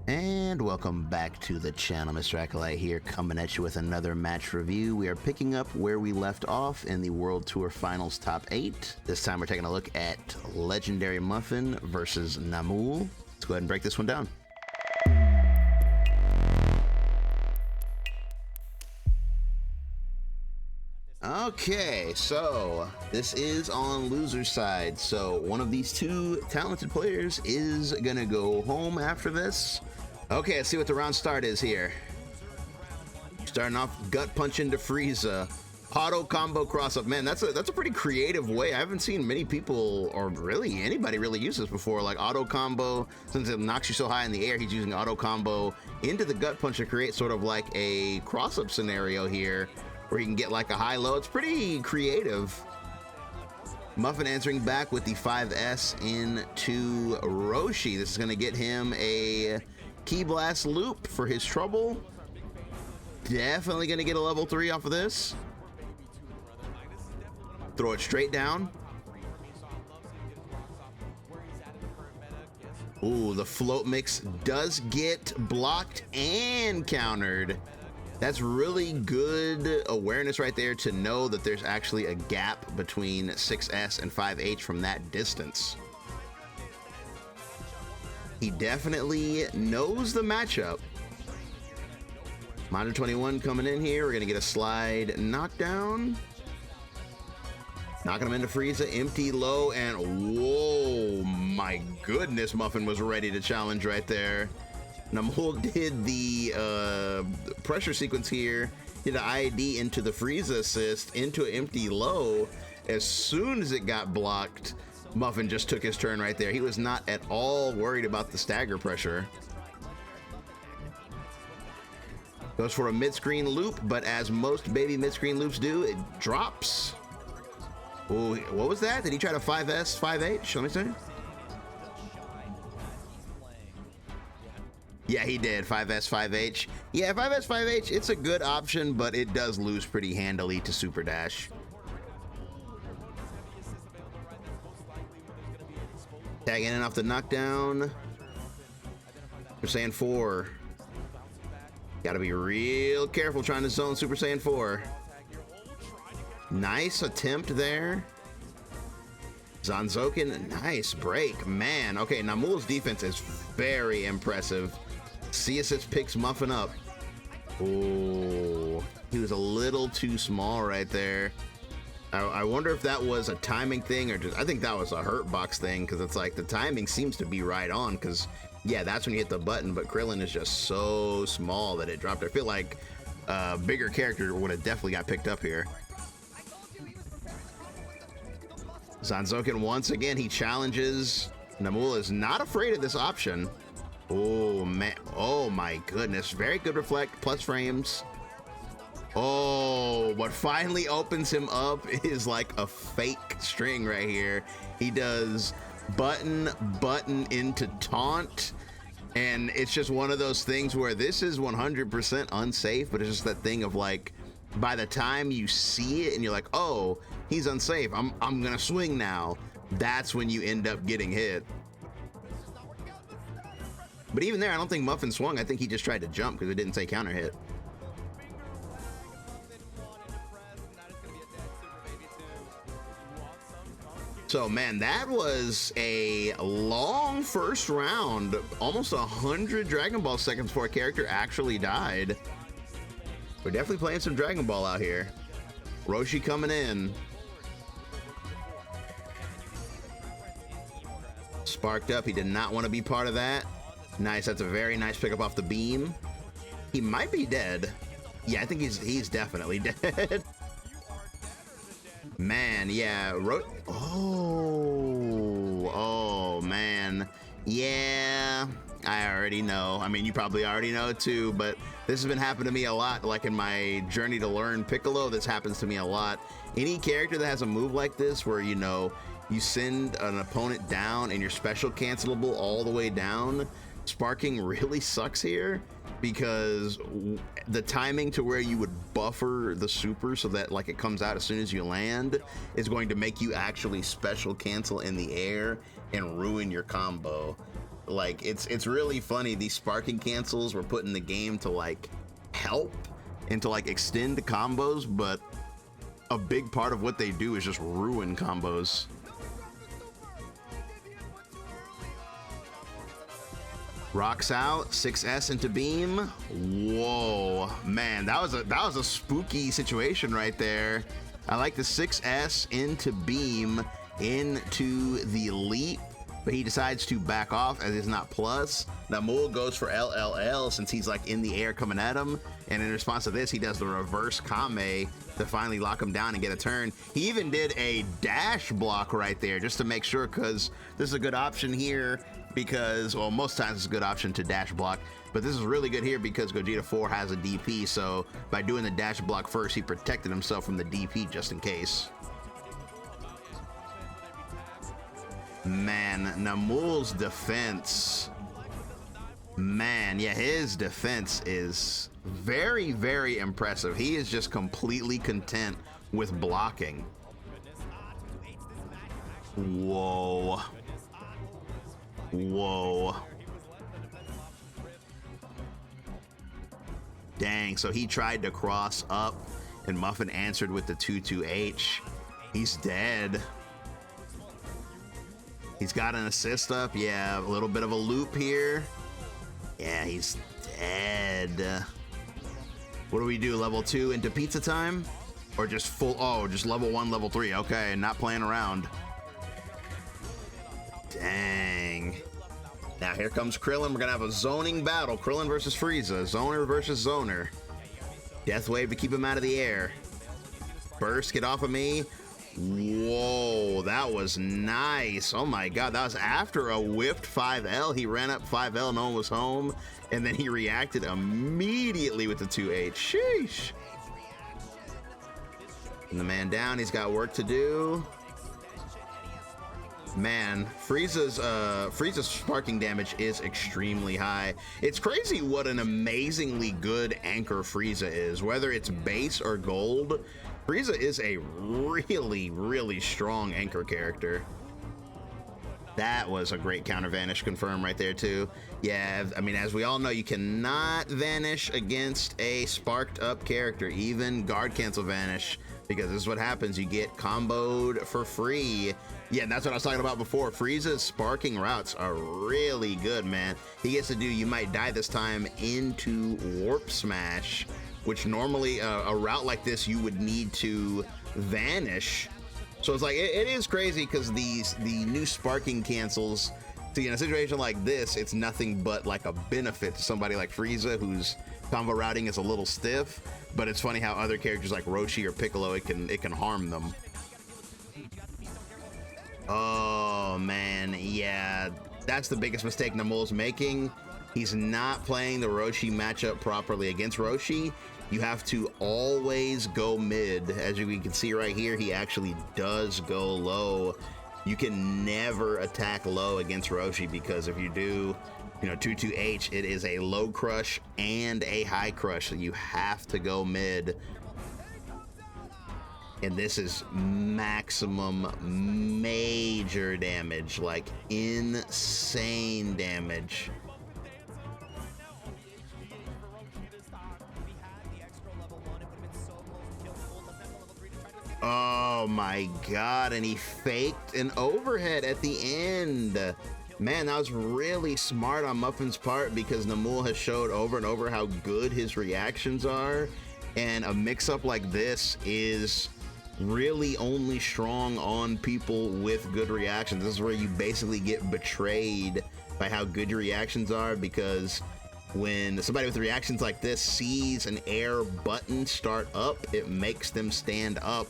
And welcome back to the channel. Mr. Acolyte here, coming at you with another match review. We are picking up where we left off in the World Tour Finals Top 8. This time we're taking a look at Legendary Muffin versus Namul. Let's go ahead and break this one down. Okay, so this is on loser's side. So one of these two talented players is gonna go home after this. Okay, let's see what the round start is here. Starting off, gut punch into Frieza. Auto combo cross up. Man, that's a pretty creative way. I haven't seen many people, or really anybody really use this before. Like auto combo, since it knocks you so high in the air, he's using auto combo into the gut punch to create sort of like a cross up scenario here, where you can get like a high-low. It's pretty creative. Muffin answering back with the 5S into Roshi. This is going to get him a Ki Blast loop for his trouble. Definitely going to get a level 3 off of this. Throw it straight down. Ooh, the float mix does get blocked and countered. That's really good awareness right there to know that there's actually a gap between 6S and 5H from that distance. He definitely knows the matchup. Monitor 21 coming in here. We're going to get a slide knockdown. Knocking him into Frieza, empty low, and whoa, my goodness, Muffin was ready to challenge right there. Namul did the pressure sequence here, did an IED into the Frieza assist, into an empty low. As soon as it got blocked, Muffin just took his turn right there. He was not at all worried about the stagger pressure. Goes for a mid-screen loop, but as most baby mid-screen loops do, it drops. Oh, what was that? Did he try to 5S, 5H? Let me see. Yeah, he did. 5S, 5H. Yeah, 5S, 5H, it's a good option, but it does lose pretty handily to Super Dash. Tagging in off the knockdown. Super Saiyan 4. Gotta be real careful trying to zone Super Saiyan 4. Nice attempt there. Zanzoken, nice break. Man, okay, Namul's defense is very impressive. C-Assist picks Muffin up. Oh, he was a little too small right there. I wonder if that was a timing thing or just, I think that was a hurt box thing, because it's like the timing seems to be right on, because yeah, that's when you hit the button, but Krillin is just so small that it dropped. I feel like a bigger character would have definitely got picked up here. Zanzoken once again, he challenges. Namul is not afraid of this option. Oh man, oh my goodness, very good reflect, plus frames. Oh, what finally opens him up is like a fake string right here. He does button into taunt, and it's just one of those things where this is 100% unsafe, but it's just that thing of like, by the time you see it and you're like, oh, he's unsafe, I'm gonna swing now, that's when you end up getting hit. But even there, I don't think Muffin swung. I think he just tried to jump because it didn't say counter hit. So man, that was a long first round. Almost 100 Dragon Ball seconds before a character actually died. We're definitely playing some Dragon Ball out here. Roshi coming in. Sparked up. He did not want to be part of that. Nice. That's a very nice pickup off the beam. He might be dead. Yeah, I think he's definitely dead. Man, yeah. Oh, man. Yeah, I already know. I mean, you probably already know too, but this has been happening to me a lot. Like in my journey to learn Piccolo, this happens to me a lot. Any character that has a move like this where, you know, you send an opponent down and you're special cancelable all the way down, sparking really sucks here, because the timing to where you would buffer the super so that like it comes out as soon as you land is going to make you actually special cancel in the air and ruin your combo. Like, it's really funny. These sparking cancels were put in the game to like help and to like extend the combos, but a big part of what they do is just ruin combos. Rocks out, 6S into beam. Whoa, man, that was a spooky situation right there. I like the 6S into beam into the leap, but he decides to back off as it's not plus. Namul goes for LLL since he's like in the air coming at him, and in response to this, he does the reverse Kame to finally lock him down and get a turn. He even did a dash block right there just to make sure, because this is a good option here because, well, most times it's a good option to dash block, but this is really good here because Gogeta 4 has a DP, so by doing the dash block first, he protected himself from the DP just in case. Man, Namul's defense, man, yeah, his defense is very, very impressive. He is just completely content with blocking. Whoa. Whoa. Dang, so he tried to cross up and Muffin answered with the 2-2H. He's dead. He's got an assist up. Yeah, a little bit of a loop here. Yeah, he's dead. What do we do? Level 2 into pizza time? Or just full, oh, just level 1, level 3. Okay, not playing around. Dang. Now here comes Krillin. We're gonna have a zoning battle. Krillin versus Frieza. Zoner versus Zoner. Death wave to keep him out of the air. Burst, get off of me. Whoa, that was nice. Oh my god, that was after a whipped 5L. He ran up 5L, no one was home, and then he reacted immediately with the 2H. Sheesh. And the man down, he's got work to do. Man, Frieza's sparking damage is extremely high. It's crazy what an amazingly good anchor Frieza is. Whether it's base or gold, Frieza is a really, really strong anchor character. That was a great counter vanish confirm right there too. Yeah, I mean, as we all know, you cannot vanish against a sparked up character, even guard cancel vanish, because this is what happens. You get comboed for free. Yeah, and that's what I was talking about before. Frieza's sparking routes are really good, man. He gets to do You Might Die this time into warp smash, which normally a route like this you would need to vanish. So it's like, it is crazy because the new sparking cancels, see, in a situation like this, it's nothing but like a benefit to somebody like Frieza, whose combo routing is a little stiff, but it's funny how other characters like Roshi or Piccolo, it can harm them. Oh man, yeah, that's the biggest mistake Namul's making. He's not playing the Roshi matchup properly. Against Roshi, you have to always go mid. As you can see right here, he actually does go low. You can never attack low against Roshi, because if you do, you know, 2-2H, it is a low crush and a high crush, so you have to go mid. And this is maximum major damage, like insane damage. Oh my god, and he faked an overhead at the end. Man, that was really smart on Muffin's part, because Namul has showed over and over how good his reactions are, and a mix-up like this is really only strong on people with good reactions. This is where you basically get betrayed by how good your reactions are, because when somebody with reactions like this sees an air button start up, it makes them stand up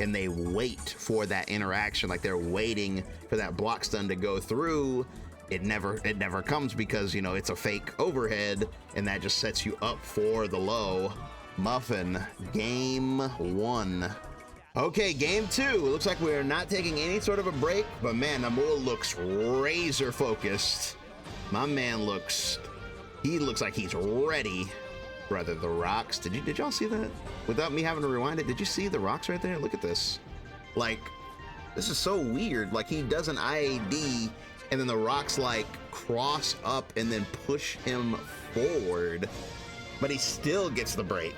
and they wait for that interaction, like they're waiting for that block stun to go through. It never comes, because, you know, it's a fake overhead, and that just sets you up for the low. Muffin, game 1. Okay, game 2. It looks like we're not taking any sort of a break, but man, Namul looks razor focused. My man looks like he's ready. Brother, the rocks. Did y'all see that? Without me having to rewind it, did you see the rocks right there? Look at this. Like, this is so weird. Like, he does an IAD, and then the rocks like cross up and then push him forward, but he still gets the break.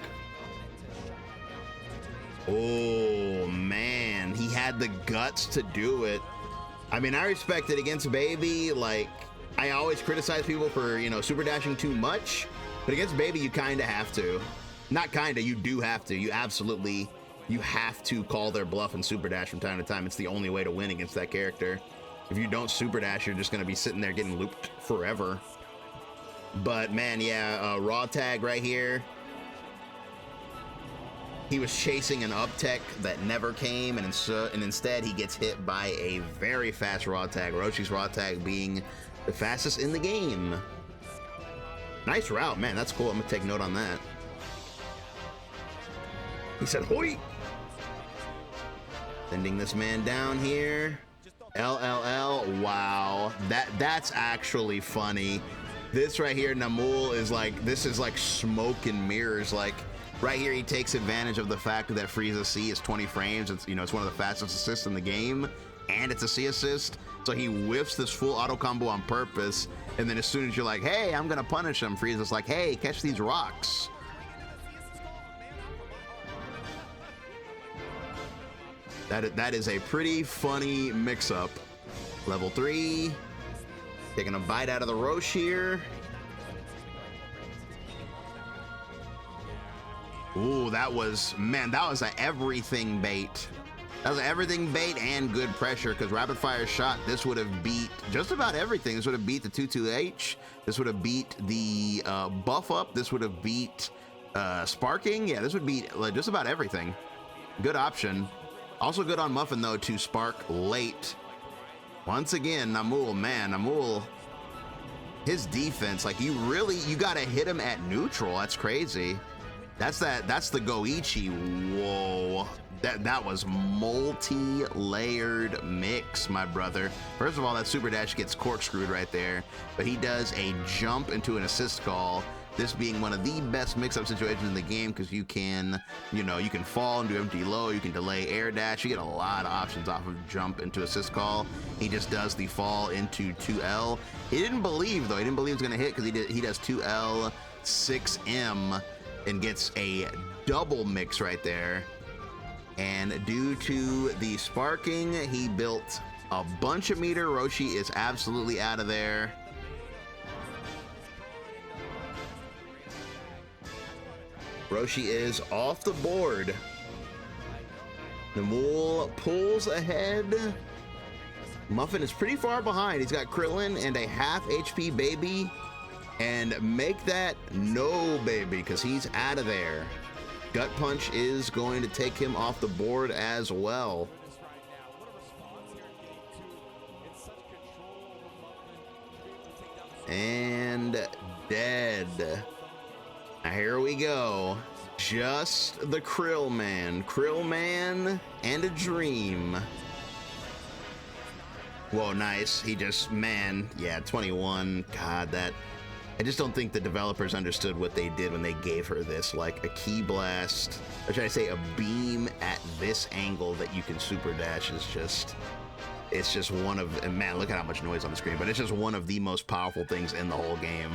Oh man, he had the guts to do it. I mean, I respect it against Baby. Like, I always criticize people for, you know, super dashing too much, but against Baby, you kind of have to. Not kind of, you do have to. You absolutely, you have to call their bluff and super dash from time to time. It's the only way to win against that character. If you don't super dash, you're just going to be sitting there getting looped forever. But man, yeah, raw tag right here. He was chasing an up tech that never came, and instead he gets hit by a very fast raw tag. Roshi's raw tag being the fastest in the game. Nice route, man. That's cool. I'm gonna take note on that. He said, "Hoi!" Sending this man down here. LLL. Wow, that's actually funny. This right here, Namul is like, this is like smoke and mirrors. Like, right here, he takes advantage of the fact that Frieza C is 20 frames. It's, you know, it's one of the fastest assists in the game, and it's a C assist. So he whiffs this full auto combo on purpose, and then as soon as you're like, hey, I'm gonna punish him, Frieza's like, hey, catch these rocks. That is a pretty funny mix-up. Level 3, taking a bite out of the Roshi here. Ooh, that was, man, that was an everything bait. That was an everything bait and good pressure, because rapid fire shot, this would have beat just about everything. This would have beat the 22H. This would have beat the buff up. This would have beat sparking. Yeah, this would beat like, just about everything. Good option. Also good on Muffin, though, to spark late. Once again, Namul, man, Namul, his defense, like, you gotta hit him at neutral. That's crazy. That's the Goichi. Whoa, that was multi-layered mix, my brother. First of all, that super dash gets corkscrewed right there, but he does a jump into an assist call. This being one of the best mix-up situations in the game, because you can, you know, you can fall and do empty low, you can delay air dash, you get a lot of options off of jump into assist call. He just does the fall into 2L. He didn't believe, though. He didn't believe it was gonna hit, because he does 2L, 6M, and gets a double mix right there. And due to the sparking, he built a bunch of meter. Roshi is absolutely out of there. Roshi is off the board. Namul pulls ahead. Muffin is pretty far behind. He's got Krillin and a half HP Baby. And make that no Baby, because he's out of there. Gut Punch is going to take him off the board as well. And dead. Now here we go. Just the Krill Man and a dream. Whoa, nice. He just, man, yeah, 21. God, that, I just don't think the developers understood what they did when they gave her this, like a key blast, or should I say a beam at this angle that you can super dash is just, it's just one of, and man, look at how much noise on the screen, but it's just one of the most powerful things in the whole game.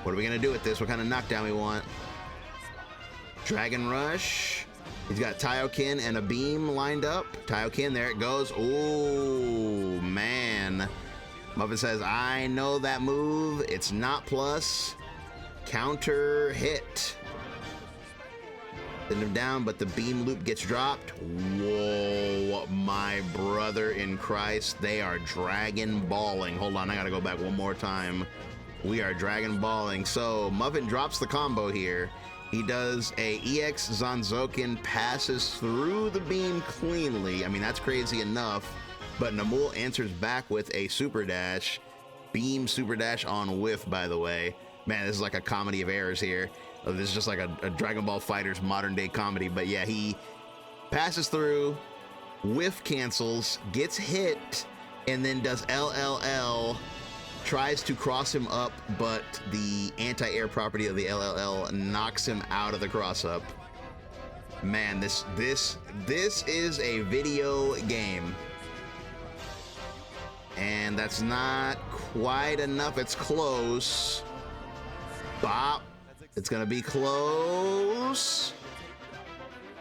What are we gonna do with this? What kind of knockdown we want? Dragon Rush. He's got Taioken and a beam lined up. Taioken, there it goes. Oh, man. Muffin says, I know that move. It's not plus. Counter hit. Send him down, but the beam loop gets dropped. Whoa, my brother in Christ. They are dragon balling. Hold on, I gotta go back one more time. We are dragon balling. So Muffin drops the combo here. He does a EX Zanzoken, passes through the beam cleanly. I mean, that's crazy enough, but Namul answers back with a super dash. Beam super dash on whiff, by the way. Man, this is like a comedy of errors here. This is just like a Dragon Ball FighterZ modern day comedy, but yeah, he passes through, whiff cancels, gets hit, and then does LLL. Tries to cross him up, but the anti-air property of the LLL knocks him out of the cross-up. Man, this is a video game. And that's not quite enough. It's close. Bop. It's gonna be close.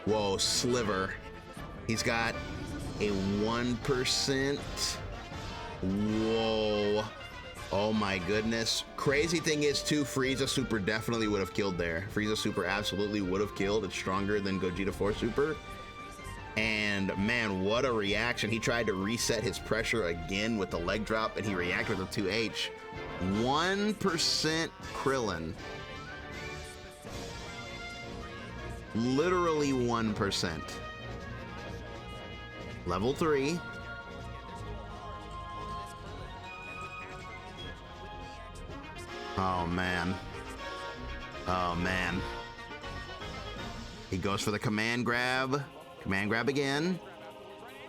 Whoa, sliver. He's got a 1%. Whoa. Oh my goodness. Crazy thing is too, Frieza Super definitely would have killed there. Frieza Super absolutely would have killed. It's stronger than Gogeta 4 Super. And man, what a reaction. He tried to reset his pressure again with the leg drop and he reacted with a 2H. 1% Krillin. Literally 1%. Level 3. Oh man. Oh man. He goes for the command grab. Command grab again.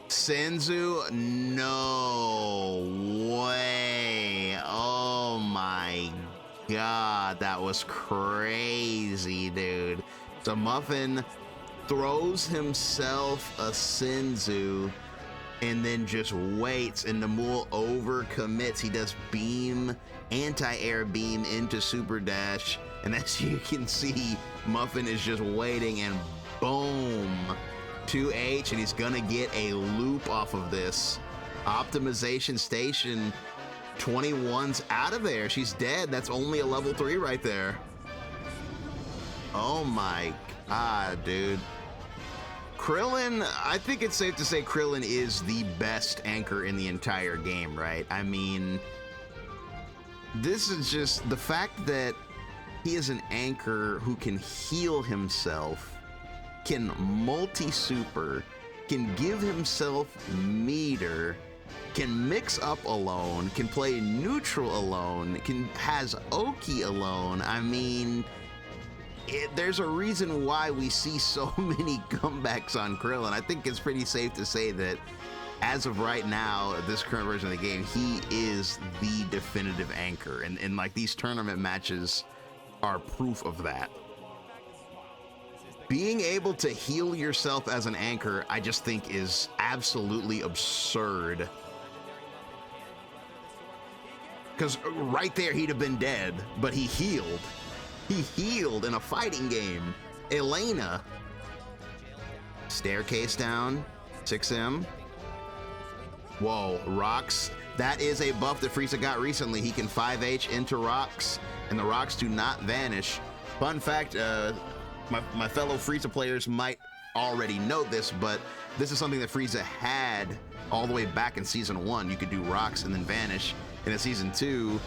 Senzu, no way. Oh my God, that was crazy, dude. So Muffin throws himself a Senzu and then just waits, and Namul overcommits. He does beam, anti-air beam into super dash, and as you can see, Muffin is just waiting, and boom, 2H, and he's gonna get a loop off of this. Optimization station 21's out of there. She's dead. That's only a level 3 right there. Oh my God, dude. Krillin, I think it's safe to say Krillin is the best anchor in the entire game, right? I mean, this is just the fact that he is an anchor who can heal himself, can multi-super, can give himself meter, can mix up alone, can play neutral alone, has Oki alone. I mean, there's a reason why we see so many comebacks on Krillin. I think it's pretty safe to say that as of right now, this current version of the game, he is the definitive anchor. And like these tournament matches are proof of that. Being able to heal yourself as an anchor, I just think is absolutely absurd. Because right there, he'd have been dead, but he healed. He healed in a fighting game. Elena. Staircase down. 6M. Whoa, rocks. That is a buff that Frieza got recently. He can 5H into rocks, and the rocks do not vanish. Fun fact, my fellow Frieza players might already know this, but this is something that Frieza had all the way back in Season 1. You could do rocks and then vanish. And in Season 2,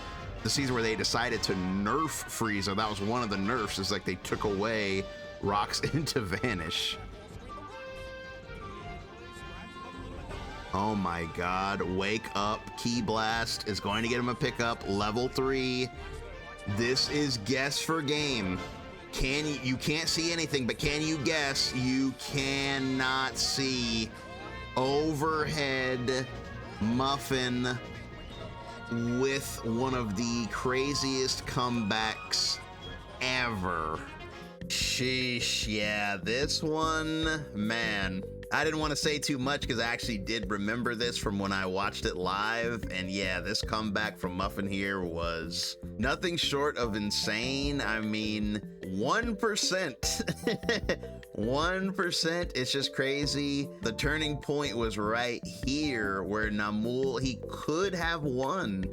the season where they decided to nerf Frieza, that was one of the nerfs, is like they took away rocks into vanish. Oh my God, wake up, Ki Blast is going to get him a pickup, level 3. This is guess for game. You can't see anything, but can you guess? You cannot see. Overhead Muffin with one of the craziest comebacks ever. Sheesh, yeah, this one, man. I didn't want to say too much because I actually did remember this from when I watched it live, and yeah, this comeback from Muffin here was nothing short of insane. I mean, 1%. 1%, it's just crazy. The turning point was right here where Namul, he could have won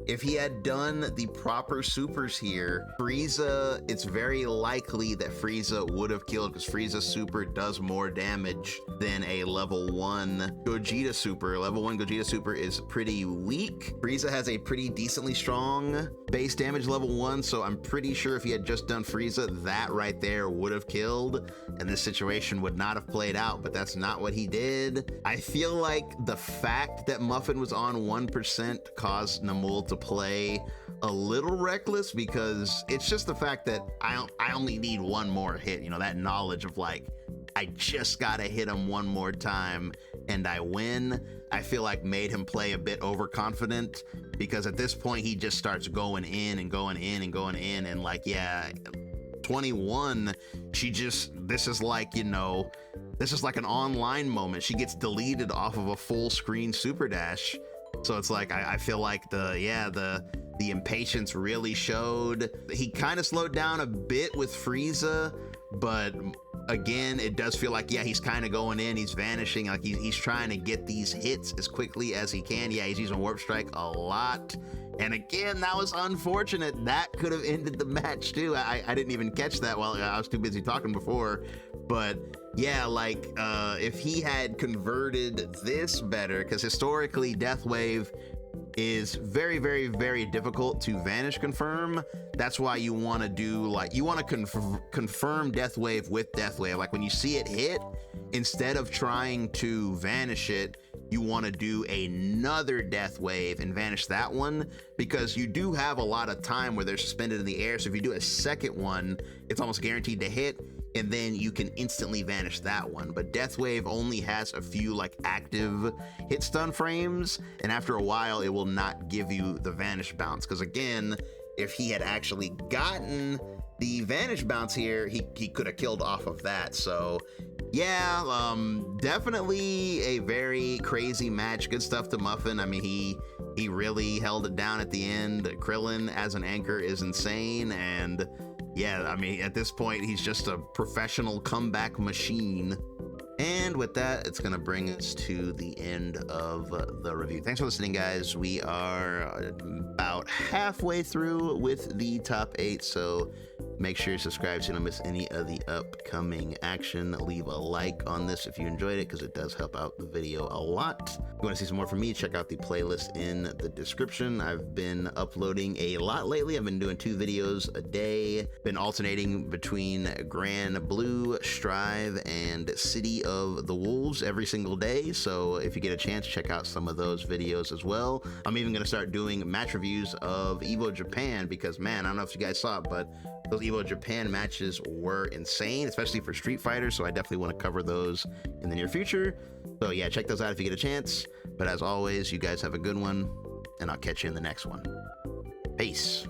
if he had done the proper supers here. Frieza, it's very likely that Frieza would have killed because Frieza's super does more damage than a level 1 Gogeta super. Level 1 Gogeta super is pretty weak. Frieza has a pretty decently strong base damage level 1, so I'm pretty sure if he had just done Frieza, that right there would have killed, and this situation would not have played out, but that's not what he did. I feel like the fact that Muffin was on 1% caused Namul to play a little reckless, because it's just the fact that I only need one more hit, you know, that knowledge of like, I just gotta hit him one more time and I win, I feel like made him play a bit overconfident, because at this point he just starts going in and going in and going in, and like, yeah, 21, this is like, you know, this is like an online moment. She gets deleted off of a full screen super dash. So it's like, I feel like the impatience really showed. He kind of slowed down a bit with Frieza, but again, it does feel like, yeah, he's kind of going in, he's vanishing, like he's trying to get these hits as quickly as he can. Yeah, he's using Warp Strike a lot. And again, that was unfortunate. That could have ended the match too. I didn't even catch that while I was too busy talking before. But yeah, like if he had converted this better, because historically Death Wave is very, very, very difficult to vanish confirm. That's why you want to do, like, you want to confirm Death Wave with Death Wave. Like when you see it hit, instead of trying to vanish it, you want to do another Death Wave and vanish that one, because you do have a lot of time where they're suspended in the air. So if you do a second one, it's almost guaranteed to hit, and then you can instantly vanish that one. But Death Wave only has a few like active hit stun frames, and after a while it will not give you the vanish bounce. Because again, if he had actually gotten the vanish bounce here, he could have killed off of that. So yeah, definitely a very crazy match. Good stuff to Muffin. I mean, he really held it down at the end. Krillin as an anchor is insane, and yeah, I mean, at this point, he's just a professional comeback machine. And with that, it's going to bring us to the end of the review. Thanks for listening, guys. We are about halfway through with the top 8, so make sure you subscribe so you don't miss any of the upcoming action. Leave a like on this if you enjoyed it, because it does help out the video a lot. If you want to see some more from me, check out the playlist in the description. I've been uploading a lot lately. I've been doing 2 videos a day. Been alternating between Grand Blue, Strive, and City of the Wolves every single day. So if you get a chance, check out some of those videos as well. I'm even going to start doing match reviews of Evo Japan, because man, I don't know if you guys saw it, but those Evo Japan matches were insane, especially for Street Fighter. So I definitely want to cover those in the near future. So yeah, check those out if you get a chance. But as always, you guys have a good one, and I'll catch you in the next one. Peace.